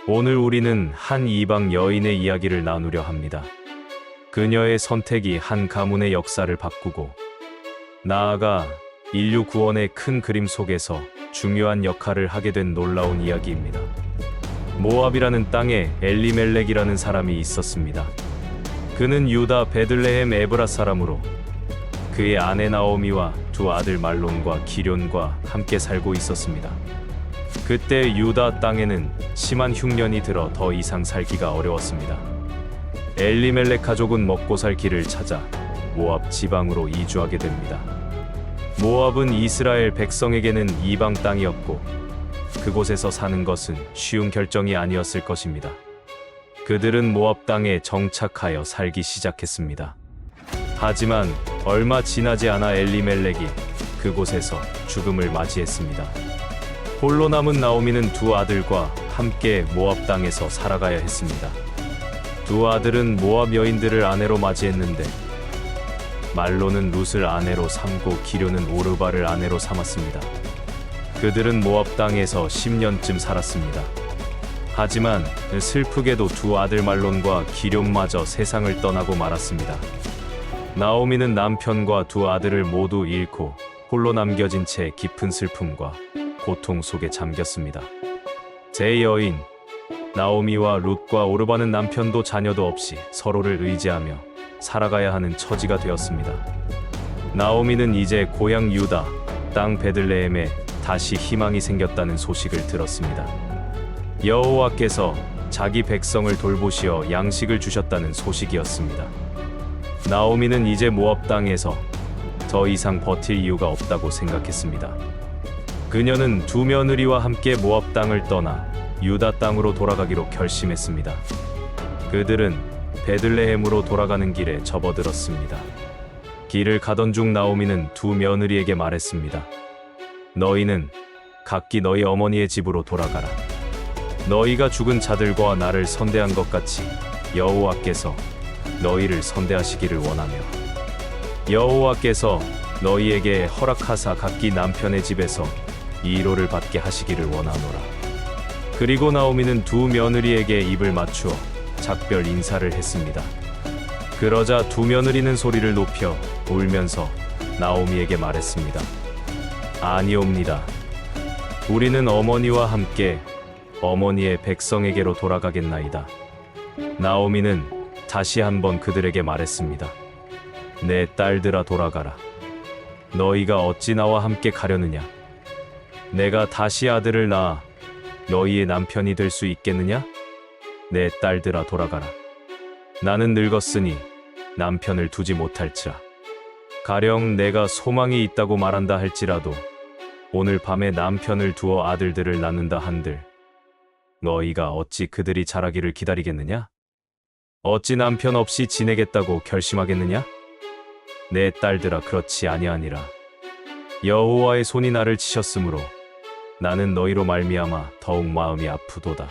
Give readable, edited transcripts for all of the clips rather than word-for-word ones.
오늘 우리는 한 이방 여인의 이야기를 나누려 합니다. 그녀의 선택이 한 가문의 역사를 바꾸고 나아가 인류 구원의 큰 그림 속에서 중요한 역할을 하게 된 놀라운 이야기입니다. 모압이라는 땅에 엘리멜렉이라는 사람이 있었습니다. 그는 유다 베들레헴 에브라 사람으로 그의 아내 나오미와 두 아들 말론과 기럨과 함께 살고 있었습니다. 그때 유다 땅에는 심한 흉년이 들어 더 이상 살기가 어려웠습니다. 엘리멜렉 가족은 먹고 살 길을 찾아 모압 지방으로 이주하게 됩니다. 모압은 이스라엘 백성에게는 이방 땅이었고 그곳에서 사는 것은 쉬운 결정이 아니었을 것입니다. 그들은 모압 땅에 정착하여 살기 시작했습니다. 하지만 얼마 지나지 않아 엘리멜렉이 그곳에서 죽음을 맞이했습니다. 홀로 남은 나오미는 두 아들과 함께 모압 땅에서 살아가야 했습니다. 두 아들은 모압 여인들을 아내로 맞이했는데 말론은 룻을 아내로 삼고 기럨은 오르바를 아내로 삼았습니다. 그들은 모압 땅에서 10년쯤 살았습니다. 하지만 슬프게도 두 아들 말론과 기럨마저 세상을 떠나고 말았습니다. 나오미는 남편과 두 아들을 모두 잃고 홀로 남겨진 채 깊은 슬픔과 고통 속에 잠겼습니다. 제 여인 나오미와 룻과 오르바는 남편도 자녀도 없이 서로를 의지하며 살아가야 하는 처지가 되었습니다. 나오미는 이제 고향 유다 땅 베들레헴에 다시 희망이 생겼다는 소식을 들었습니다. 여호와께서 자기 백성을 돌보시어 양식을 주셨다는 소식이었습니다. 나오미는 이제 모압 땅에서 더 이상 버틸 이유가 없다고 생각했습니다. 그녀는 두 며느리와 함께 모압 땅을 떠나 유다 땅으로 돌아가기로 결심했습니다. 그들은 베들레헴으로 돌아가는 길에 접어들었습니다. 길을 가던 중 나오미는 두 며느리에게 말했습니다. 너희는 각기 너희 어머니의 집으로 돌아가라. 너희가 죽은 자들과 나를 선대한 것 같이 여호와께서 너희를 선대하시기를 원하며 여호와께서 너희에게 허락하사 각기 남편의 집에서 이로를 받게 하시기를 원하노라. 그리고 나오미는 두 며느리에게 입을 맞추어 작별 인사를 했습니다. 그러자 두 며느리는 소리를 높여 울면서 나오미에게 말했습니다. 아니옵니다. 우리는 어머니와 함께 어머니의 백성에게로 돌아가겠나이다. 나오미는 다시 한번 그들에게 말했습니다. 내 딸들아 돌아가라. 너희가 어찌 나와 함께 가려느냐? 내가 다시 아들을 낳아 너희의 남편이 될 수 있겠느냐? 내 딸들아 돌아가라. 나는 늙었으니 남편을 두지 못할지라. 가령 내가 소망이 있다고 말한다 할지라도 오늘 밤에 남편을 두어 아들들을 낳는다 한들 너희가 어찌 그들이 자라기를 기다리겠느냐? 어찌 남편 없이 지내겠다고 결심하겠느냐? 내 딸들아 그렇지 아니하니라. 여호와의 손이 나를 치셨으므로 나는 너희로 말미암아 더욱 마음이 아프도다.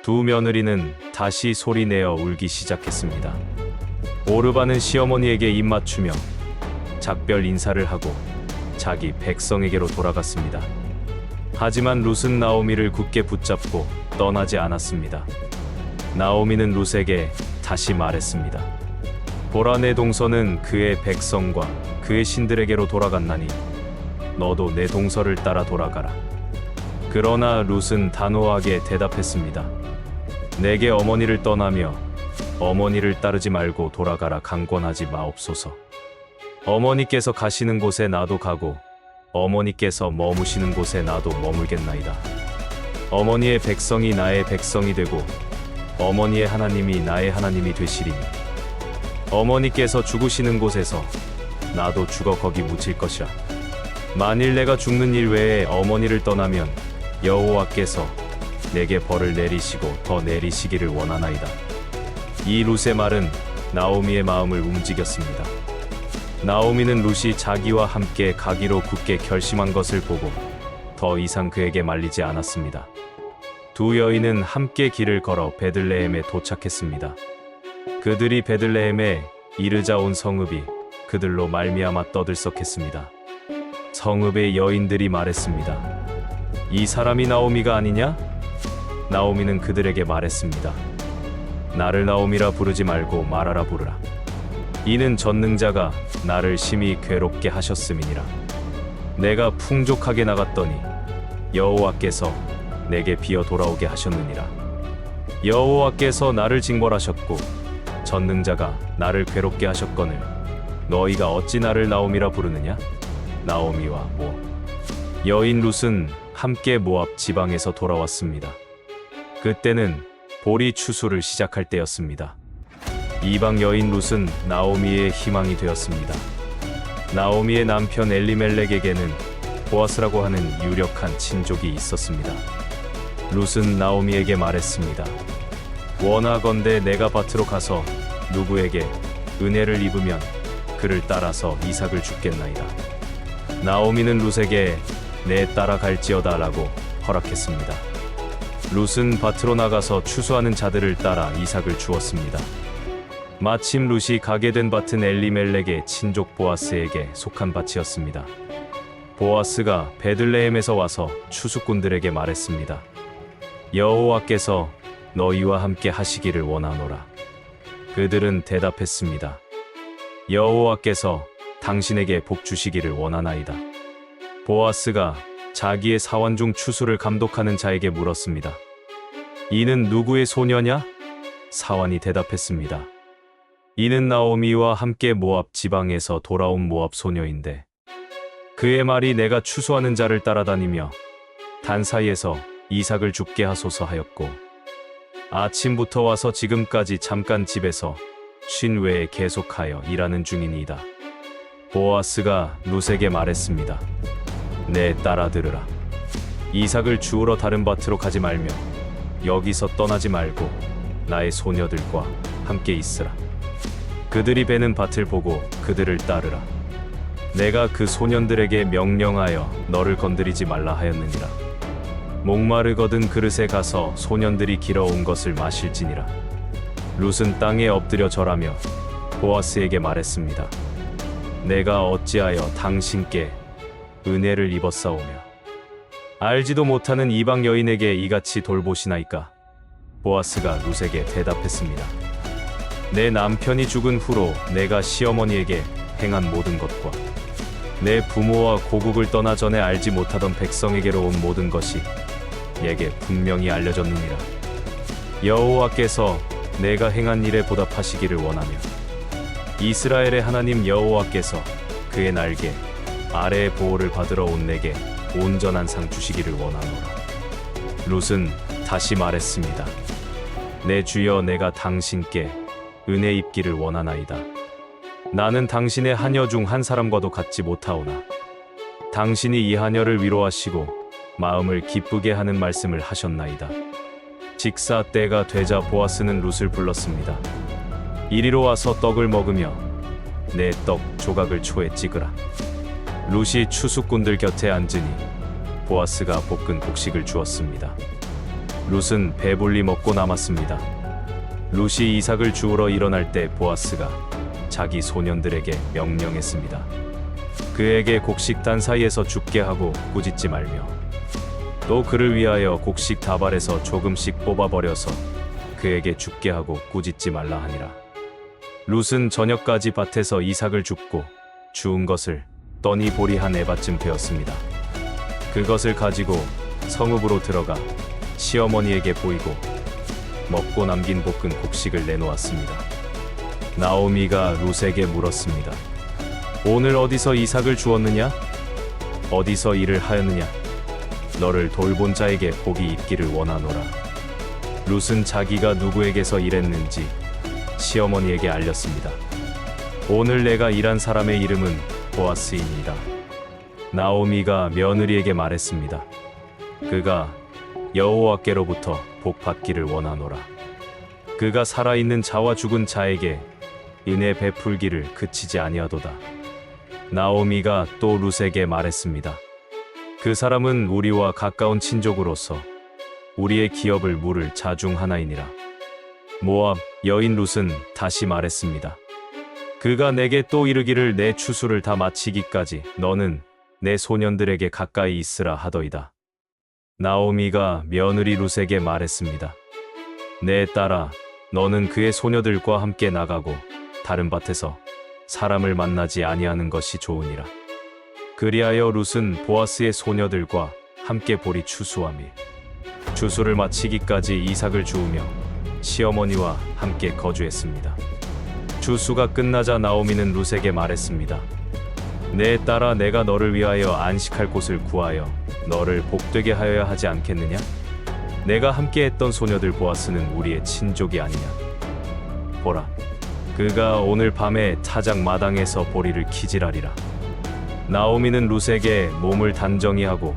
두 며느리는 다시 소리내어 울기 시작했습니다. 오르바는 시어머니에게 입맞추며 작별 인사를 하고 자기 백성에게로 돌아갔습니다. 하지만 룻은 나오미를 굳게 붙잡고 떠나지 않았습니다. 나오미는 룻에게 다시 말했습니다. 보라 내 동서는 그의 백성과 그의 신들에게로 돌아갔나니 너도 내 동서를 따라 돌아가라. 그러나 룻은 단호하게 대답했습니다. 내게 어머니를 떠나며 어머니를 따르지 말고 돌아가라 강권하지 마옵소서. 어머니께서 가시는 곳에 나도 가고 어머니께서 머무시는 곳에 나도 머물겠나이다. 어머니의 백성이 나의 백성이 되고 어머니의 하나님이 나의 하나님이 되시리니 어머니께서 죽으시는 곳에서 나도 죽어 거기 묻힐 것이라. 만일 내가 죽는 일 외에 어머니를 떠나면 여호와께서 내게 벌을 내리시고 더 내리시기를 원하나이다. 이 룻의 말은 나오미의 마음을 움직였습니다. 나오미는 룻이 자기와 함께 가기로 굳게 결심한 것을 보고 더 이상 그에게 말리지 않았습니다. 두 여인은 함께 길을 걸어 베들레헴에 도착했습니다. 그들이 베들레헴에 이르자 온 성읍이 그들로 말미암아 떠들썩했습니다. 성읍의 여인들이 말했습니다. 이 사람이 나오미가 아니냐? 나오미는 그들에게 말했습니다. 나를 나오미라 부르지 말고 마라라 부르라. 이는 전능자가 나를 심히 괴롭게 하셨음이니라. 내가 풍족하게 나갔더니 여호와께서 내게 비어 돌아오게 하셨느니라. 여호와께서 나를 징벌하셨고 전능자가 나를 괴롭게 하셨거늘 너희가 어찌 나를 나오미라 부르느냐? 나오미와 모압 여인 룻은 함께 모압 지방에서 돌아왔습니다. 그때는 보리 추수를 시작할 때였습니다. 이방 여인 룻은 나오미의 희망이 되었습니다. 나오미의 남편 엘리멜렉에게는 보아스라고 하는 유력한 친족이 있었습니다. 룻은 나오미에게 말했습니다. 원하건대 내가 밭으로 가서 누구에게 은혜를 입으면 그를 따라서 이삭을 줍겠나이다. 나오미는 룻에게 내 따라갈지어다 라고 허락했습니다. 룻은 밭으로 나가서 추수하는 자들을 따라 이삭을 주었습니다. 마침 룻이 가게 된 밭은 엘리멜렉의 친족 보아스에게 속한 밭이었습니다. 보아스가 베들레헴에서 와서 추수꾼들에게 말했습니다. 여호와께서 너희와 함께 하시기를 원하노라. 그들은 대답했습니다. 여호와께서 당신에게 복 주시기를 원하나이다. 보아스가 자기의 사원 중 추수를 감독하는 자에게 물었습니다. 이는 누구의 소녀냐? 사원이 대답했습니다. 이는 나오미와 함께 모압 지방에서 돌아온 모압 소녀인데 그의 말이 내가 추수하는 자를 따라다니며 단 사이에서 이삭을 줍게 하소서 하였고 아침부터 와서 지금까지 잠깐 집에서 쉰 외에 계속하여 일하는 중이니이다. 보아스가 룻에게 말했습니다. 내 딸아 들으라. 이삭을 주우러 다른 밭으로 가지 말며 여기서 떠나지 말고 나의 소녀들과 함께 있으라. 그들이 베는 밭을 보고 그들을 따르라. 내가 그 소년들에게 명령하여 너를 건드리지 말라 하였느니라. 목마르거든 그릇에 가서 소년들이 길어온 것을 마실지니라. 룻은 땅에 엎드려 절하며 보아스에게 말했습니다. 내가 어찌하여 당신께 은혜를 입었사오며 알지도 못하는 이방 여인에게 이같이 돌보시나이까? 보아스가 룻에게 대답했습니다. 내 남편이 죽은 후로 내가 시어머니에게 행한 모든 것과 내 부모와 고국을 떠나 전에 알지 못하던 백성에게로 온 모든 것이 내게 분명히 알려졌느니라. 여호와께서 내가 행한 일에 보답하시기를 원하며 이스라엘의 하나님 여호와께서 그의 날개 아래의 보호를 받으러 온 내게 온전한 상 주시기를 원하노라. 룻은 다시 말했습니다. 내 주여 내가 당신께 은혜 입기를 원하나이다. 나는 당신의 하녀 중 한 사람과도 같지 못하오나 당신이 이 하녀를 위로하시고 마음을 기쁘게 하는 말씀을 하셨나이다. 직사 때가 되자 보아스는 룻을 불렀습니다. 이리로 와서 떡을 먹으며 내 떡 조각을 초에 찍으라. 룻이 추수꾼들 곁에 앉으니 보아스가 볶은 곡식을 주었습니다. 룻은 배불리 먹고 남았습니다. 룻이 이삭을 주우러 일어날 때 보아스가 자기 소년들에게 명령했습니다. 그에게 곡식 단 사이에서 죽게 하고 꾸짖지 말며 또 그를 위하여 곡식 다발에서 조금씩 뽑아버려서 그에게 죽게 하고 꾸짖지 말라 하니라. 룻은 저녁까지 밭에서 이삭을 줍고 주운 것을 떠니 보리 한 에바쯤 되었습니다. 그것을 가지고 성읍으로 들어가 시어머니에게 보이고 먹고 남긴 볶은 곡식을 내놓았습니다. 나오미가 룻에게 물었습니다. 오늘 어디서 이삭을 주었느냐? 어디서 일을 하였느냐? 너를 돌본 자에게 복이 있기를 원하노라. 룻은 자기가 누구에게서 일했는지 시어머니에게 알렸습니다. 오늘 내가 일한 사람의 이름은 보아스입니다. 나오미가 며느리에게 말했습니다. 그가 여호와께로부터 복 받기를 원하노라. 그가 살아있는 자와 죽은 자에게 은혜 베풀기를 그치지 아니하도다. 나오미가 또 룻에게 말했습니다. 그 사람은 우리와 가까운 친족으로서 우리의 기업을 물을 자 중 하나이니라. 모압 여인 룻은 다시 말했습니다. 그가 내게 또 이르기를 내 추수를 다 마치기까지 너는 내 소년들에게 가까이 있으라 하더이다. 나오미가 며느리 룻에게 말했습니다. 내 딸아, 너는 그의 소녀들과 함께 나가고 다른 밭에서 사람을 만나지 아니하는 것이 좋으니라. 그리하여 룻은 보아스의 소녀들과 함께 보리 추수하며 추수를 마치기까지 이삭을 주우며 시어머니와 함께 거주했습니다. 추수가 끝나자 나오미는 룻에게 말했습니다. 내 딸아, 내가 너를 위하여 안식할 곳을 구하여 너를 복되게 하여야 하지 않겠느냐? 내가 함께했던 소녀들 보아스는 우리의 친족이 아니냐? 보라, 그가 오늘 밤에 타작 마당에서 보리를 키질하리라. 나오미는 룻에게 몸을 단정히 하고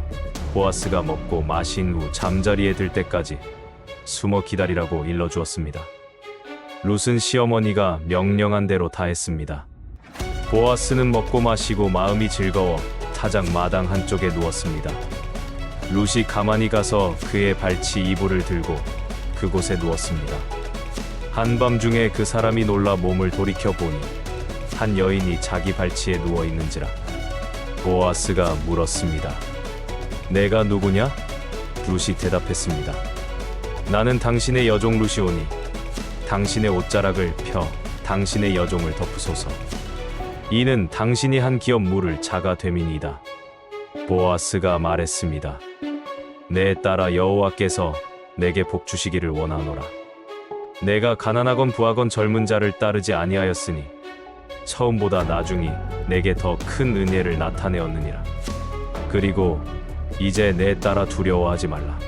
보아스가 먹고 마신 후 잠자리에 들 때까지 숨어 기다리라고 일러주었습니다. 룻은 시어머니가 명령한 대로 다 했습니다. 보아스는 먹고 마시고 마음이 즐거워 타작 마당 한쪽에 누웠습니다. 룻이 가만히 가서 그의 발치 이불을 들고 그곳에 누웠습니다. 한밤중에 그 사람이 놀라 몸을 돌이켜 보니 한 여인이 자기 발치에 누워 있는지라. 보아스가 물었습니다. 내가 누구냐? 룻이 대답했습니다. 나는 당신의 여종 룻이오니 당신의 옷자락을 펴 당신의 여종을 덮으소서. 이는 당신이 한 기업 물을 자가 됨이니이다. 보아스가 말했습니다. 내 딸아, 여호와께서 내게 복 주시기를 원하노라. 내가 가난하건 부하건 젊은 자를 따르지 아니하였으니 처음보다 나중이 내게 더 큰 은혜를 나타내었느니라. 그리고 이제 내 딸아, 두려워하지 말라.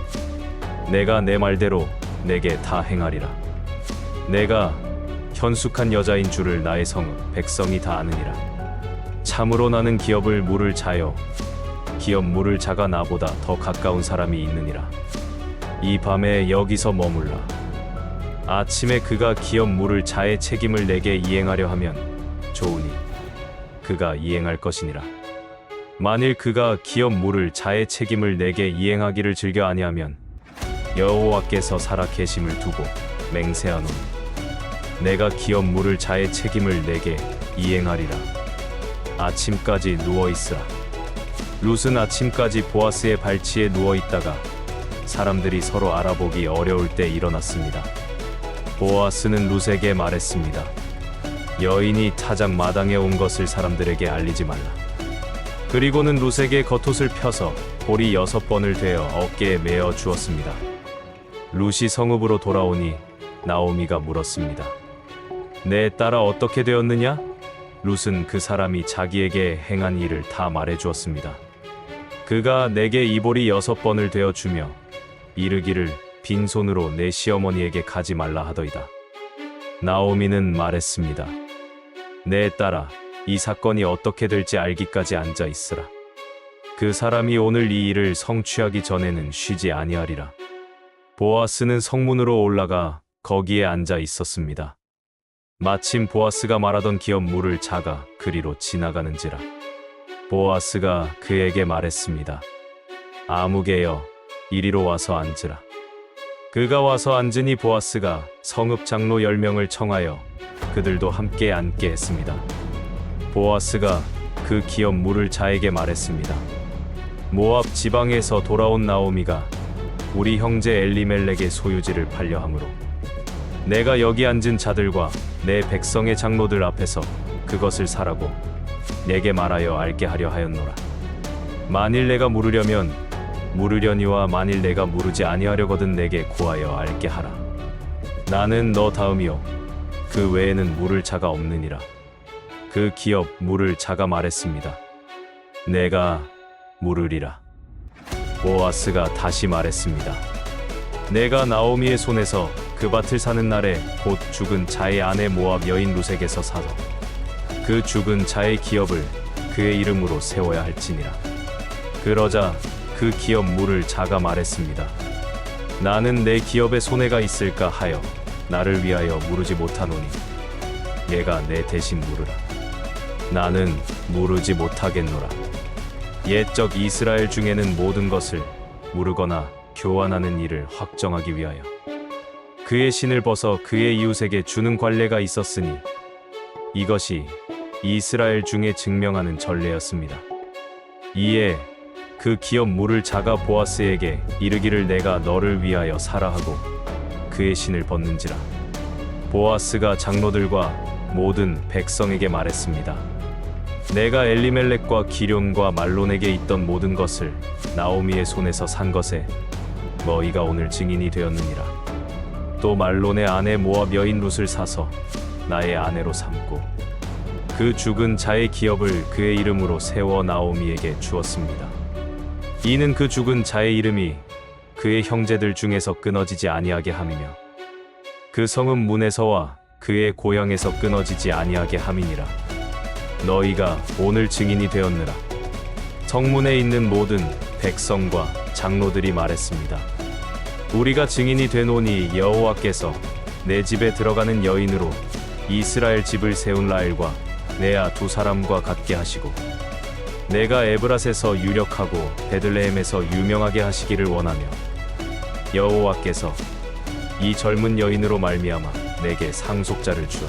내가 내 말대로 내게 다 행하리라. 내가 현숙한 여자인 줄을 나의 성읍 백성이 다 아느니라. 참으로 나는 기업을 물을 자여 기업 물을 자가 나보다 더 가까운 사람이 있느니라. 이 밤에 여기서 머물라. 아침에 그가 기업 물을 자의 책임을 내게 이행하려 하면 좋으니 그가 이행할 것이니라. 만일 그가 기업 물을 자의 책임을 내게 이행하기를 즐겨 아니하면 여호와께서 살아 계심을 두고 맹세하노니 내가 기업 물을 자의 책임을 내게 이행하리라. 아침까지 누워있으라. 룻은 아침까지 보아스의 발치에 누워있다가 사람들이 서로 알아보기 어려울 때 일어났습니다. 보아스는 룻에게 말했습니다. 여인이 타작 마당에 온 것을 사람들에게 알리지 말라. 그리고는 룻에게 겉옷을 펴서 보리 6번을 되어 어깨에 메어 주었습니다. 룻이 성읍으로 돌아오니 나오미가 물었습니다. 내 딸아, 어떻게 되었느냐? 룻은 그 사람이 자기에게 행한 일을 다 말해 주었습니다. 그가 내게 이보리 6번을 되어 주며 이르기를 빈손으로 내 시어머니에게 가지 말라 하더이다. 나오미는 말했습니다. 내 딸아, 이 사건이 어떻게 될지 알기까지 앉아 있으라. 그 사람이 오늘 이 일을 성취하기 전에는 쉬지 아니하리라. 보아스는 성문으로 올라가 거기에 앉아 있었습니다. 마침 보아스가 말하던 기업 물을 자가 그리로 지나가는지라. 보아스가 그에게 말했습니다. 아무개여, 이리로 와서 앉으라. 그가 와서 앉으니 보아스가 성읍 장로 10명을 청하여 그들도 함께 앉게 했습니다. 보아스가 그 기업 물을 자에게 말했습니다. 모압 지방에서 돌아온 나오미가 우리 형제 엘리멜렉의 소유지를 팔려 함으로 내가 여기 앉은 자들과 내 백성의 장로들 앞에서 그것을 사라고 내게 말하여 알게 하려 하였노라. 만일 내가 물으려면 물으려니와 만일 내가 물으지 아니하려거든 내게 구하여 알게 하라. 나는 너 다음이요 그 외에는 물을 자가 없느니라. 그 기업 물을 자가 말했습니다. 내가 물으리라. 보아스가 다시 말했습니다. 내가 나오미의 손에서 그 밭을 사는 날에 곧 죽은 자의 아내 모압 여인 룻에게서 사서 그 죽은 자의 기업을 그의 이름으로 세워야 할지니라. 그러자 그 기업 물을 자가 말했습니다. 나는 내 기업에 손해가 있을까 하여 나를 위하여 물으지 못하노니 얘가 내 대신 물으라. 나는 물으지 못하겠노라. 옛적 이스라엘 중에는 모든 것을 물으거나 교환하는 일을 확정하기 위하여 그의 신을 벗어 그의 이웃에게 주는 관례가 있었으니 이것이 이스라엘 중에 증명하는 전례였습니다. 이에 그 기업 물을 자가 보아스에게 이르기를 내가 너를 위하여 사라 하고 그의 신을 벗는지라. 보아스가 장로들과 모든 백성에게 말했습니다. 내가 엘리멜렉과 기럨과 말론에게 있던 모든 것을 나오미의 손에서 산 것에 너희가 오늘 증인이 되었느니라. 또 말론의 아내 모압 여인 룻을 사서 나의 아내로 삼고 그 죽은 자의 기업을 그의 이름으로 세워 나오미에게 주었습니다. 이는 그 죽은 자의 이름이 그의 형제들 중에서 끊어지지 아니하게 함이며 그 성은 문에서와 그의 고향에서 끊어지지 아니하게 함이니라. 너희가 오늘 증인이 되었느라. 성문에 있는 모든 백성과 장로들이 말했습니다. 우리가 증인이 되노니 여호와께서 내 집에 들어가는 여인으로 이스라엘 집을 세운 라엘과 레아 두 사람과 같게 하시고 내가 에브랏에서 유력하고 베들레헴에서 유명하게 하시기를 원하며 여호와께서 이 젊은 여인으로 말미암아 내게 상속자를 주어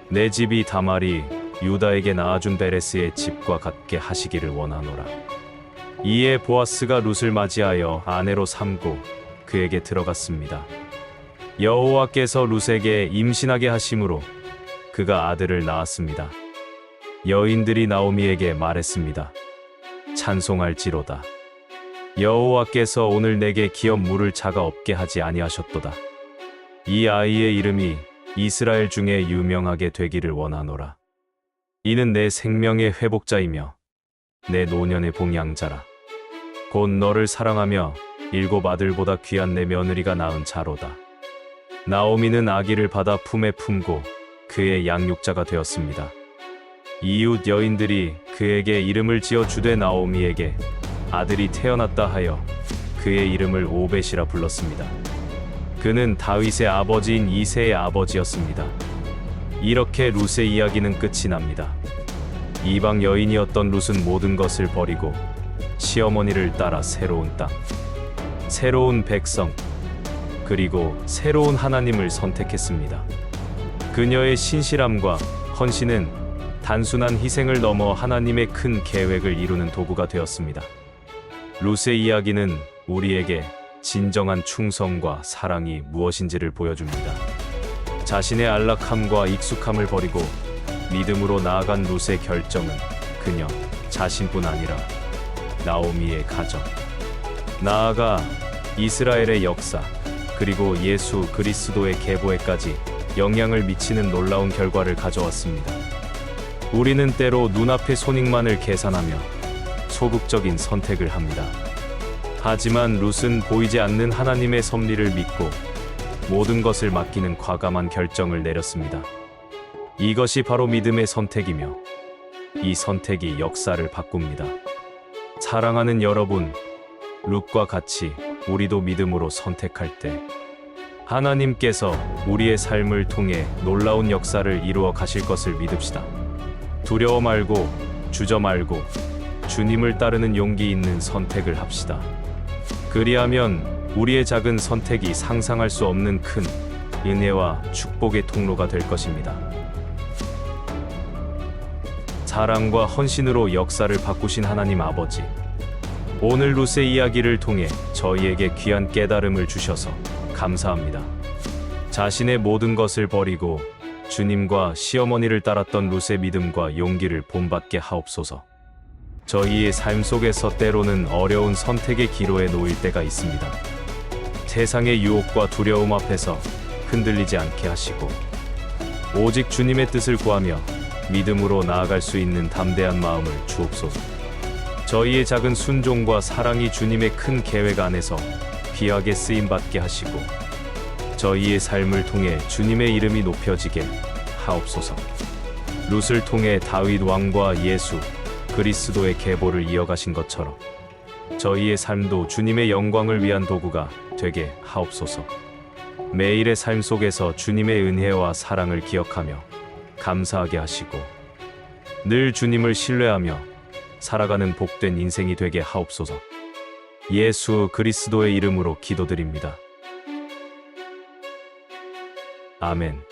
내 집이 다말이 유다에게 낳아준 베레스의 집과 같게 하시기를 원하노라. 이에 보아스가 룻을 맞이하여 아내로 삼고 그에게 들어갔습니다. 여호와께서 룻에게 임신하게 하심으로 그가 아들을 낳았습니다. 여인들이 나오미에게 말했습니다. 찬송할지로다. 여호와께서 오늘 내게 기업 물을 자가 없게 하지 아니하셨도다. 이 아이의 이름이 이스라엘 중에 유명하게 되기를 원하노라. 이는 내 생명의 회복자이며 내 노년의 봉양자라. 곧 너를 사랑하며 7 아들보다 귀한 내 며느리가 낳은 자로다. 나오미는 아기를 받아 품에 품고 그의 양육자가 되었습니다. 이웃 여인들이 그에게 이름을 지어 주되 나오미에게 아들이 태어났다 하여 그의 이름을 오벳이라 불렀습니다. 그는 다윗의 아버지인 이새의 아버지였습니다. 이렇게 룻의 이야기는 끝이 납니다. 이방 여인이었던 룻은 모든 것을 버리고 시어머니를 따라 새로운 땅, 새로운 백성, 그리고 새로운 하나님을 선택했습니다. 그녀의 신실함과 헌신은 단순한 희생을 넘어 하나님의 큰 계획을 이루는 도구가 되었습니다. 룻의 이야기는 우리에게 진정한 충성과 사랑이 무엇인지를 보여줍니다. 자신의 안락함과 익숙함을 버리고 믿음으로 나아간 룻의 결정은 그녀 자신뿐 아니라 나오미의 가정, 나아가 이스라엘의 역사, 그리고 예수 그리스도의 계보에까지 영향을 미치는 놀라운 결과를 가져왔습니다. 우리는 때로 눈앞의 손익만을 계산하며 소극적인 선택을 합니다. 하지만 룻은 보이지 않는 하나님의 섭리를 믿고 모든 것을 맡기는 과감한 결정을 내렸습니다. 이것이 바로 믿음의 선택이며 이 선택이 역사를 바꿉니다. 사랑하는 여러분, 룻과 같이 우리도 믿음으로 선택할 때 하나님께서 우리의 삶을 통해 놀라운 역사를 이루어 가실 것을 믿읍시다. 두려워 말고 주저 말고 주님을 따르는 용기 있는 선택을 합시다. 그리하면 우리의 작은 선택이 상상할 수 없는 큰 은혜와 축복의 통로가 될 것입니다. 사랑과 헌신으로 역사를 바꾸신 하나님 아버지, 오늘 룻의 이야기를 통해 저희에게 귀한 깨달음을 주셔서 감사합니다. 자신의 모든 것을 버리고 주님과 시어머니를 따랐던 룻의 믿음과 용기를 본받게 하옵소서. 저희의 삶 속에서 때로는 어려운 선택의 기로에 놓일 때가 있습니다. 세상의 유혹과 두려움 앞에서 흔들리지 않게 하시고 오직 주님의 뜻을 구하며 믿음으로 나아갈 수 있는 담대한 마음을 주옵소서. 저희의 작은 순종과 사랑이 주님의 큰 계획 안에서 귀하게 쓰임받게 하시고 저희의 삶을 통해 주님의 이름이 높여지게 하옵소서. 룻을 통해 다윗 왕과 예수 그리스도의 계보를 이어가신 것처럼 저희의 삶도 주님의 영광을 위한 도구가 되게 하옵소서. 매일의 삶 속에서 주님의 은혜와 사랑을 기억하며 감사하게 하시고 늘 주님을 신뢰하며 살아가는 복된 인생이 되게 하옵소서. 예수 그리스도의 이름으로 기도드립니다. 아멘.